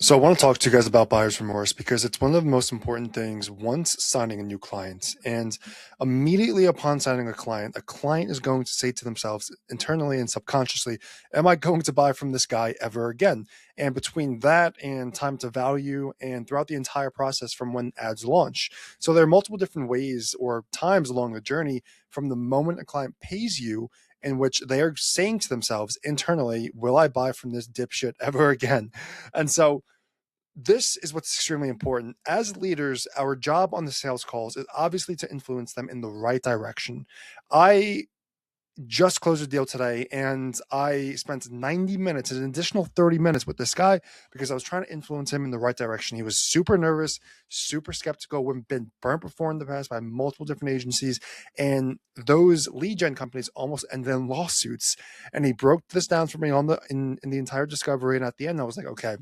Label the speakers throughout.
Speaker 1: So I want to talk to you guys about buyer's remorse because it's one of the most important things once signing a new client. And immediately upon signing a client is going to say to themselves internally and subconsciously, am I going to buy from this guy ever again? And between that and time to value and throughout the entire process from when ads launch. So there are multiple different ways or times along the journey from the moment a client pays you in which they are saying to themselves internally, will I buy from this dipshit ever again? And so this is what's extremely important. As leaders, our job on the sales calls is obviously to influence them in the right direction. I just closed a deal today and I spent 90 minutes, an additional 30 minutes with this guy because I was trying to influence him in the right direction. He was super nervous, super skeptical, we've been burnt before in the past by multiple different agencies. And those lead gen companies almost ended in lawsuits. And he broke this down for me in the entire discovery. And at the end, I was like, okay,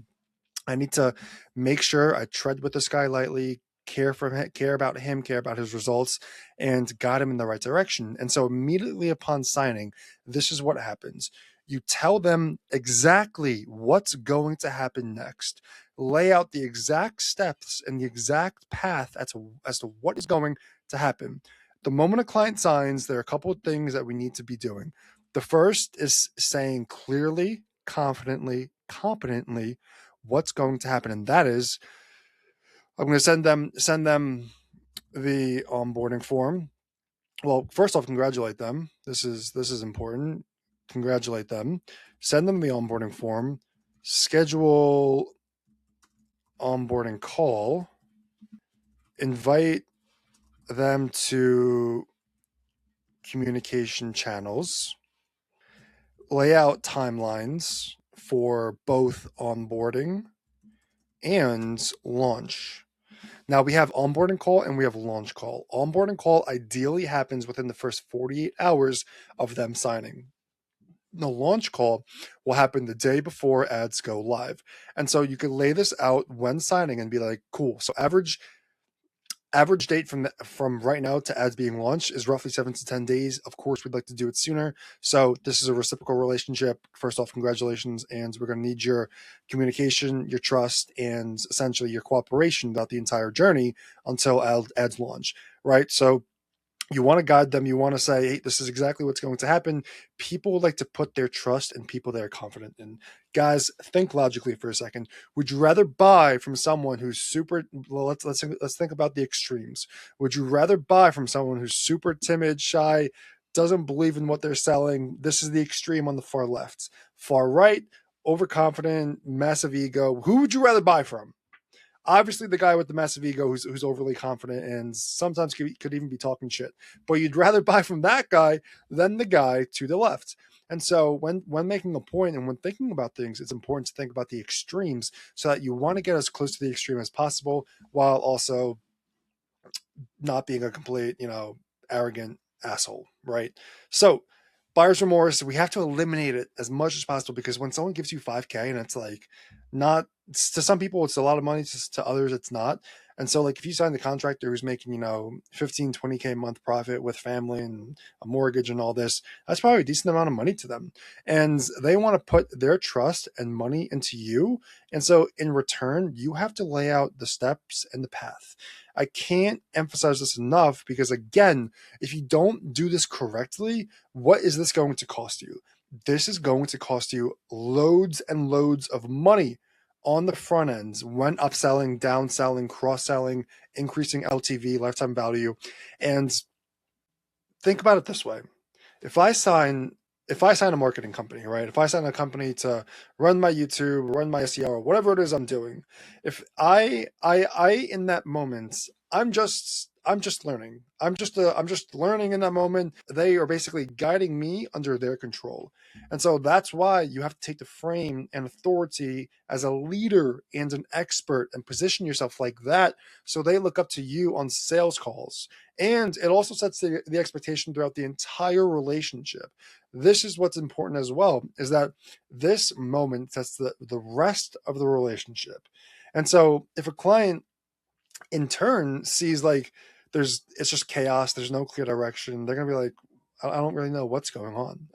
Speaker 1: I need to make sure I tread with this guy lightly, care about him, care about his results, and guide him in the right direction. And so immediately upon signing, this is what happens. You tell them exactly what's going to happen next. Lay out the exact steps and the exact path as to what is going to happen. The moment a client signs, there are a couple of things that we need to be doing. The first is saying clearly, confidently, competently what's going to happen, and that is I'm going to send them the onboarding form. Well, first off, congratulate them. This is important. Congratulate them. Send them the onboarding form. Schedule onboarding call. Invite them to communication channels. Lay out timelines for both onboarding and launch. Now we have onboarding call and we have launch call. Onboarding call ideally happens within the first 48 hours of them signing. The launch call will happen the day before ads go live. And so you can lay this out when signing and be like, cool. So average date from right now to ads being launched is roughly 7 to 10 days. Of course, we'd like to do it sooner. So this is a reciprocal relationship. First off, congratulations. And we're going to need your communication, your trust, and essentially your cooperation throughout the entire journey until ads launch, right? So you want to guide them. You want to say, hey, this is exactly what's going to happen. People like to put their trust in people they're confident in. Guys, think logically for a second. Would you rather buy from someone who's super, well, let's think about the extremes. Would you rather buy from someone who's super timid, shy, doesn't believe in what they're selling? This is the extreme on the far left. Far right, overconfident, massive ego. Who would you rather buy from? Obviously the guy with the massive ego who's overly confident and sometimes could even be talking shit. But you'd rather buy from that guy than the guy to the left. And so when making a point and when thinking about things, it's important to think about the extremes so that you want to get as close to the extreme as possible while also not being a complete, arrogant asshole, right? So buyer's remorse, we have to eliminate it as much as possible because when someone gives you 5K and it's like not to some people it's a lot of money, to others it's not. And so like if you sign the contractor who's making 15 20K a month profit with family and a mortgage and all this, that's probably a decent amount of money to them, and they want to put their trust and money into you. And so in return you have to lay out the steps and the path. I can't emphasize this enough because again, if you don't do this correctly, what is this going to cost you? This is going to cost you loads and loads of money on the front ends when upselling, downselling, cross-selling, increasing LTV, lifetime value. And think about it this way. If I sign a marketing company, right? If I sign a company to run my YouTube, run my SEO, or whatever it is I'm doing, if I in that moment, I'm just learning. I'm just learning in that moment. They are basically guiding me under their control. And so that's why you have to take the frame and authority as a leader and an expert and position yourself like that so they look up to you on sales calls. And it also sets the expectation throughout the entire relationship. This is what's important as well, is that this moment sets the rest of the relationship. And so if a client in turn sees like it's just chaos, there's no clear direction, they're gonna be like, I don't really know what's going on.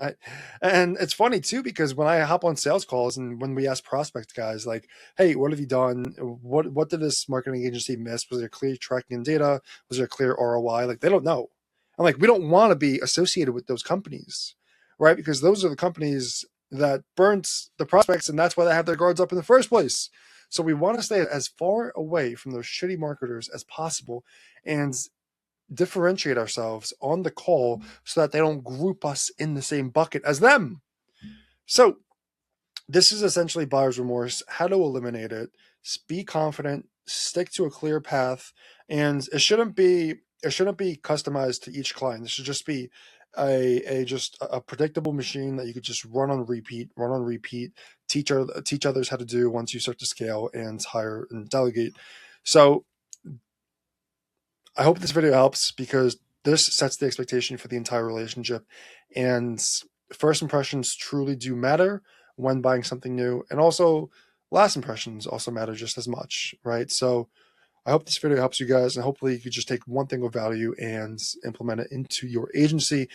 Speaker 1: And it's funny too, because when I hop on sales calls and when we ask prospect guys like, "Hey, what have you done? What did this marketing agency miss? Was there clear tracking and data? Was there clear ROI?" Like they don't know. I'm like, we don't want to be associated with those companies, right? Because those are the companies that burnt the prospects, and that's why they have their guards up in the first place. So we want to stay as far away from those shitty marketers as possible, and differentiate ourselves on the call so that they don't group us in the same bucket as them. So this is essentially buyer's remorse, how to eliminate it, be confident, stick to a clear path, and it shouldn't be customized to each client. This should just be a predictable machine that you could just run on repeat, teach others how to do once you start to scale and hire and delegate. So I hope this video helps, because this sets the expectation for the entire relationship. And first impressions truly do matter when buying something new. And also, last impressions also matter just as much, right? So I hope this video helps you guys. And hopefully, you could just take one thing of value and implement it into your agency.